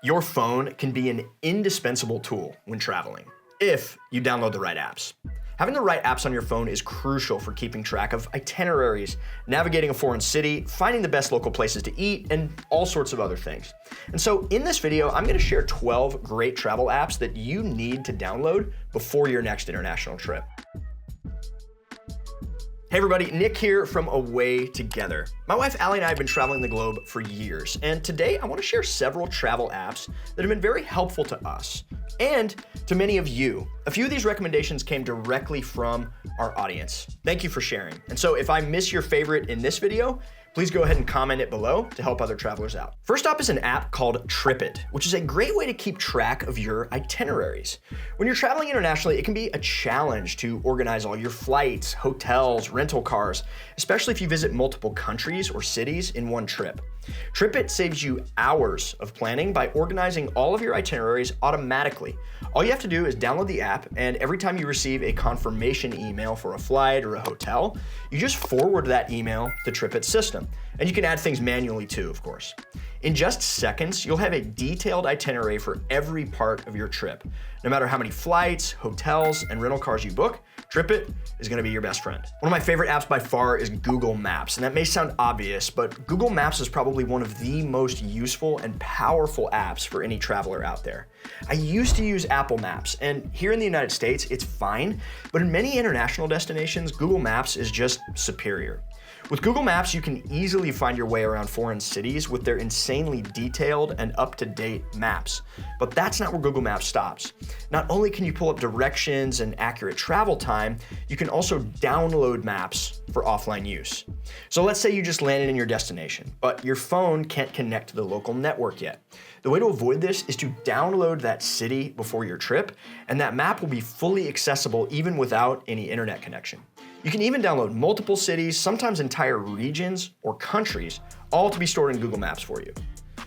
Your phone can be an indispensable tool when traveling, if you download the right apps. Having the right apps on your phone is crucial for keeping track of itineraries, navigating a foreign city, finding the best local places to eat, and all sorts of other things. And so in this video, I'm gonna share 12 great travel apps that you need to download before your next international trip. Hey everybody, Nick here from Away Together. My wife Allie and I have been traveling the globe for years, and today I want to share several travel apps that have been very helpful to us and to many of you. A few of these recommendations came directly from our audience. Thank you for sharing. And so if I miss your favorite in this video, please go ahead and comment it below to help other travelers out. First up is an app called TripIt, which is a great way to keep track of your itineraries. When you're traveling internationally, it can be a challenge to organize all your flights, hotels, rental cars, especially if you visit multiple countries or cities in one trip. TripIt saves you hours of planning by organizing all of your itineraries automatically. All you have to do is download the app, and every time you receive a confirmation email for a flight or a hotel, you just forward that email to TripIt's system. And you can add things manually too, of course. In just seconds, you'll have a detailed itinerary for every part of your trip. No matter how many flights, hotels, and rental cars you book, TripIt is gonna be your best friend. One of my favorite apps by far is Google Maps, and that may sound obvious, but Google Maps is probably one of the most useful and powerful apps for any traveler out there. I used to use Apple Maps, and here in the United States, it's fine, but in many international destinations, Google Maps is just superior. With Google Maps, you can easily find your way around foreign cities with their insanely detailed and up-to-date maps. But that's not where Google Maps stops. Not only can you pull up directions and accurate travel time, you can also download maps for offline use. So let's say you just landed in your destination, but your phone can't connect to the local network yet. The way to avoid this is to download that city before your trip, and that map will be fully accessible even without any internet connection. You can even download multiple cities, sometimes entire regions or countries, all to be stored in Google Maps for you.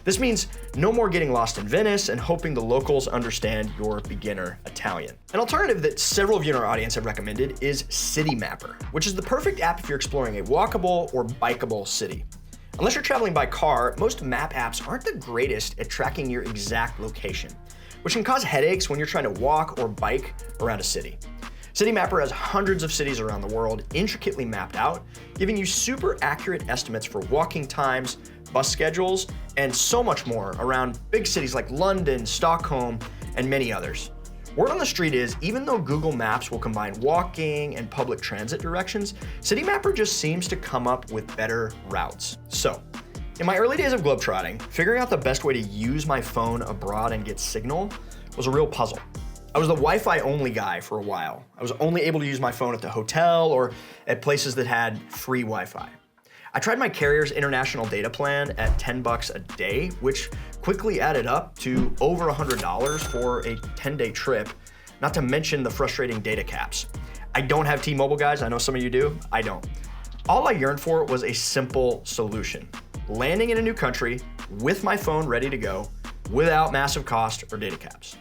This means no more getting lost in Venice and hoping the locals understand your beginner Italian. An alternative that several of you in our audience have recommended is Citymapper, which is the perfect app if you're exploring a walkable or bikeable city. Unless you're traveling by car, most map apps aren't the greatest at tracking your exact location, which can cause headaches when you're trying to walk or bike around a city. Citymapper has hundreds of cities around the world intricately mapped out, giving you super accurate estimates for walking times, bus schedules, and so much more around big cities like London, Stockholm, and many others. Word on the street is, even though Google Maps will combine walking and public transit directions, Citymapper just seems to come up with better routes. So, in my early days of globetrotting, figuring out the best way to use my phone abroad and get signal was a real puzzle. I was the Wi-Fi only guy for a while. I was only able to use my phone at the hotel or at places that had free Wi-Fi. I tried my carrier's international data plan at $10 a day, which quickly added up to over $100 for a 10-day trip, not to mention the frustrating data caps. I don't have T-Mobile, guys. I know some of you do. I don't. All I yearned for was a simple solution: landing in a new country with my phone ready to go without massive cost or data caps.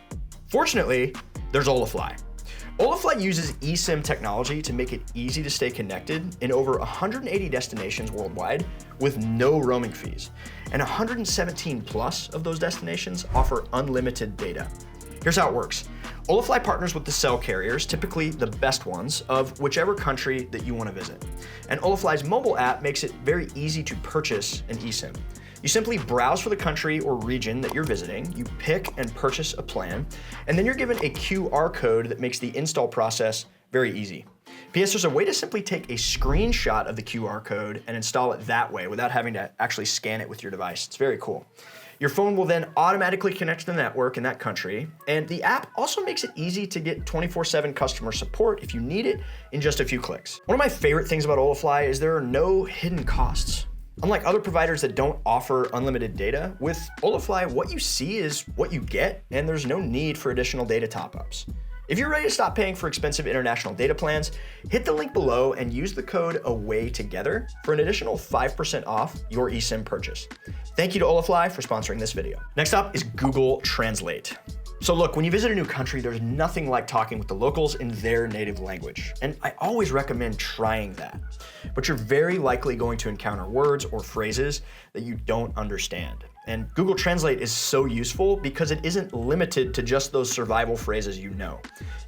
Fortunately, there's Olafly. Olafly uses eSIM technology to make it easy to stay connected in over 180 destinations worldwide with no roaming fees. And 117 plus of those destinations offer unlimited data. Here's how it works. Olafly partners with the cell carriers, typically the best ones, of whichever country that you want to visit. And Olafly's mobile app makes it very easy to purchase an eSIM. You simply browse for the country or region that you're visiting, you pick and purchase a plan, and then you're given a QR code that makes the install process very easy. P.S. There's a way to simply take a screenshot of the QR code and install it that way without having to actually scan it with your device. It's very cool. Your phone will then automatically connect to the network in that country, and the app also makes it easy to get 24/7 customer support if you need it in just a few clicks. One of my favorite things about Olafly is there are no hidden costs. Unlike other providers that don't offer unlimited data, with Olafly, what you see is what you get, and there's no need for additional data top-ups. If you're ready to stop paying for expensive international data plans, hit the link below and use the code AWAYTOGETHER for an additional 5% off your eSIM purchase. Thank you to Olafly for sponsoring this video. Next up is Google Translate. So look, when you visit a new country, there's nothing like talking with the locals in their native language. And I always recommend trying that. But you're very likely going to encounter words or phrases that you don't understand. And Google Translate is so useful because it isn't limited to just those survival phrases you know.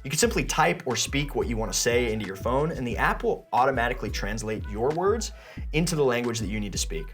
You can simply type or speak what you want to say into your phone, and the app will automatically translate your words into the language that you need to speak.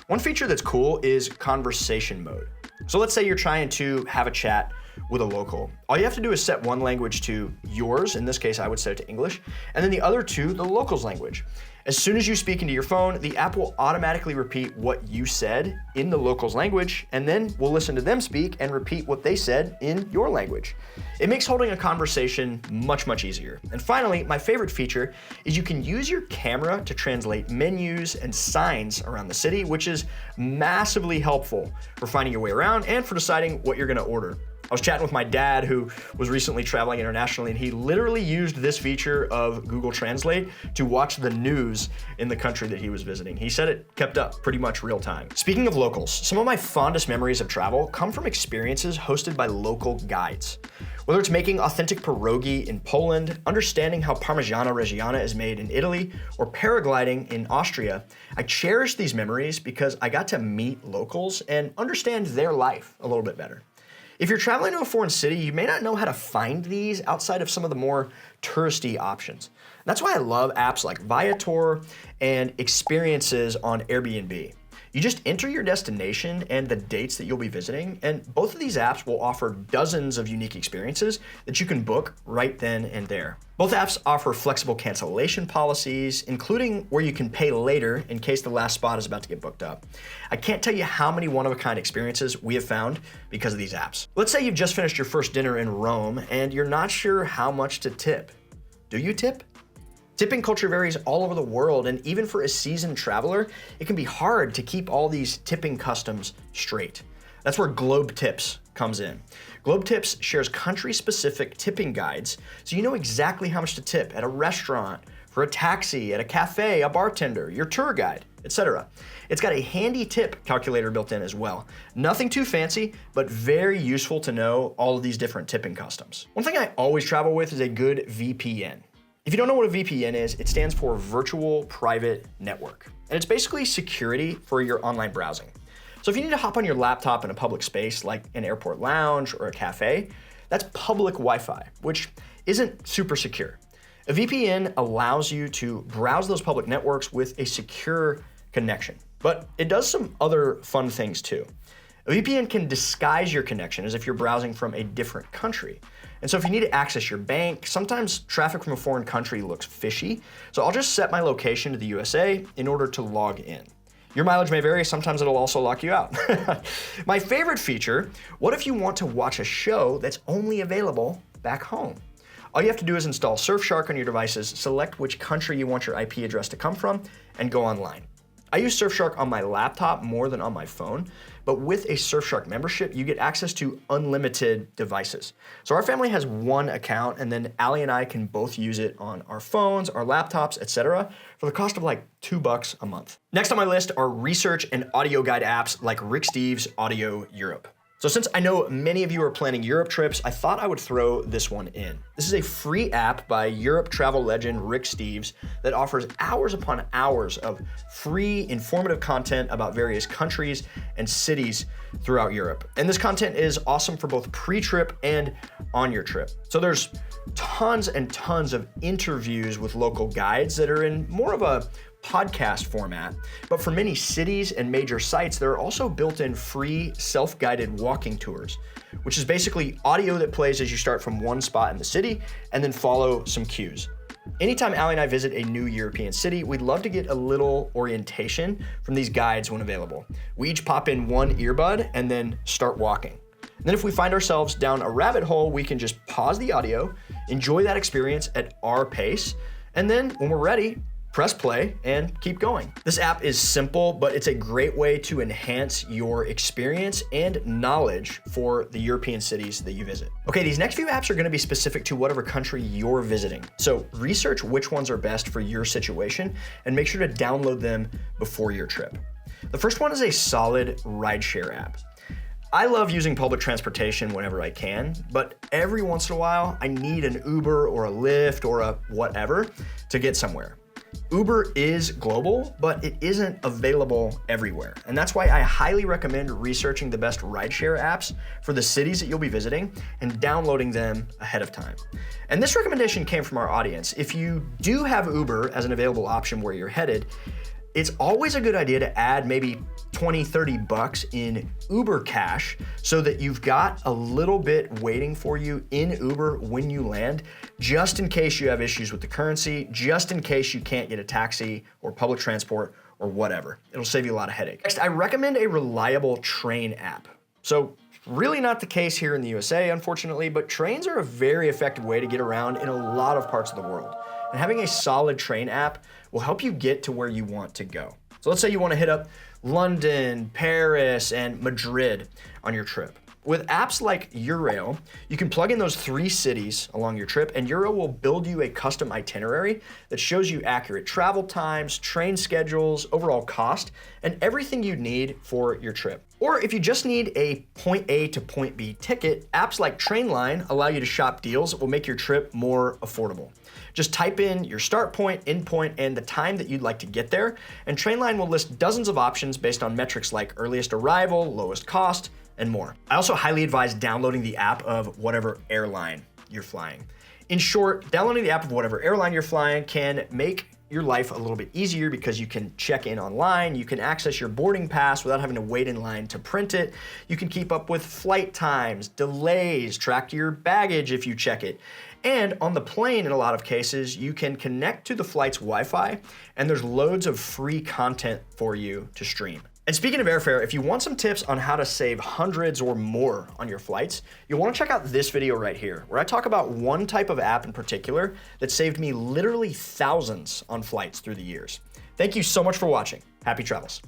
One feature that's cool is conversation mode. So let's say you're trying to have a chat with a local. All you have to do is set one language to yours, in this case I would set it to English, and then the other to the local's language. As soon as you speak into your phone, the app will automatically repeat what you said in the local's language, and then we'll listen to them speak and repeat what they said in your language. It makes holding a conversation much, much easier. And finally, my favorite feature is you can use your camera to translate menus and signs around the city, which is massively helpful for finding your way around and for deciding what you're gonna order. I was chatting with my dad, who was recently traveling internationally, and he literally used this feature of Google Translate to watch the news in the country that he was visiting. He said it kept up pretty much real time. Speaking of locals, some of my fondest memories of travel come from experiences hosted by local guides. Whether it's making authentic pierogi in Poland, understanding how Parmigiano Reggiano is made in Italy, or paragliding in Austria, I cherish these memories because I got to meet locals and understand their life a little bit better. If you're traveling to a foreign city, you may not know how to find these outside of some of the more touristy options. That's why I love apps like Viator and Experiences on Airbnb. You just enter your destination and the dates that you'll be visiting, and both of these apps will offer dozens of unique experiences that you can book right then and there. Both apps offer flexible cancellation policies, including where you can pay later in case the last spot is about to get booked up. I can't tell you how many one-of-a-kind experiences we have found because of these apps. Let's say you've just finished your first dinner in Rome and you're not sure how much to tip. Do you tip? Tipping culture varies all over the world, and even for a seasoned traveler, it can be hard to keep all these tipping customs straight. That's where Globe Tips comes in. Globe Tips shares country-specific tipping guides, so you know exactly how much to tip at a restaurant, for a taxi, at a cafe, a bartender, your tour guide, etc. It's got a handy tip calculator built in as well. Nothing too fancy, but very useful to know all of these different tipping customs. One thing I always travel with is a good VPN. If you don't know what a VPN is, it stands for Virtual Private Network. And it's basically security for your online browsing. So if you need to hop on your laptop in a public space like an airport lounge or a cafe, that's public Wi-Fi, which isn't super secure. A VPN allows you to browse those public networks with a secure connection, but it does some other fun things too. A VPN can disguise your connection as if you're browsing from a different country. And so if you need to access your bank, sometimes traffic from a foreign country looks fishy. So I'll just set my location to the USA in order to log in. Your mileage may vary, sometimes it'll also lock you out. My favorite feature, what if you want to watch a show that's only available back home? All you have to do is install Surfshark on your devices, select which country you want your IP address to come from, and go online. I use Surfshark on my laptop more than on my phone, but with a Surfshark membership, you get access to unlimited devices. So our family has one account, and then Allie and I can both use it on our phones, our laptops, etc., for the cost of like $2 a month. Next on my list are research and audio guide apps like Rick Steves' Audio Europe. So since I know many of you are planning Europe trips, I thought I would throw this one in. This is a free app by Europe travel legend Rick Steves that offers hours upon hours of free, informative content about various countries and cities throughout Europe. And this content is awesome for both pre-trip and on your trip. So there's tons and tons of interviews with local guides that are in more of a podcast format, but for many cities and major sites, there are also built-in free self-guided walking tours, which is basically audio that plays as you start from one spot in the city and then follow some cues. Anytime Allie and I visit a new European city, we'd love to get a little orientation from these guides when available. We each pop in one earbud and then start walking. And then if we find ourselves down a rabbit hole, we can just pause the audio, enjoy that experience at our pace, and then when we're ready, press play and keep going. This app is simple, but it's a great way to enhance your experience and knowledge for the European cities that you visit. Okay, these next few apps are gonna be specific to whatever country you're visiting. So research which ones are best for your situation and make sure to download them before your trip. The first one is a solid rideshare app. I love using public transportation whenever I can, but every once in a while, I need an Uber or a Lyft or a whatever to get somewhere. Uber is global, but it isn't available everywhere. And that's why I highly recommend researching the best rideshare apps for the cities that you'll be visiting and downloading them ahead of time. And this recommendation came from our audience. If you do have Uber as an available option where you're headed, it's always a good idea to add maybe 20, 30 bucks in Uber Cash so that you've got a little bit waiting for you in Uber when you land, just in case you have issues with the currency, just in case you can't get a taxi or public transport or whatever. It'll save you a lot of headache. Next, I recommend a reliable train app. So really not the case here in the USA, unfortunately, but trains are a very effective way to get around in a lot of parts of the world. And having a solid train app will help you get to where you want to go. So let's say you want to hit up London, Paris, and Madrid on your trip. With apps like Eurail, you can plug in those 3 cities along your trip, and Eurail will build you a custom itinerary that shows you accurate travel times, train schedules, overall cost, and everything you need for your trip. Or if you just need a point A to point B ticket, apps like Trainline allow you to shop deals that will make your trip more affordable. Just type in your start point, end point, and the time that you'd like to get there, and Trainline will list dozens of options based on metrics like earliest arrival, lowest cost, and more. I also highly advise downloading the app of whatever airline you're flying. In short, downloading the app of whatever airline you're flying can make your life a little bit easier because you can check in online, you can access your boarding pass without having to wait in line to print it, you can keep up with flight times, delays, track your baggage if you check it. And on the plane, in a lot of cases, you can connect to the flight's Wi-Fi, and there's loads of free content for you to stream. And speaking of airfare, if you want some tips on how to save hundreds or more on your flights, you'll want to check out this video right here, where I talk about one type of app in particular that saved me literally thousands on flights through the years. Thank you so much for watching. Happy travels.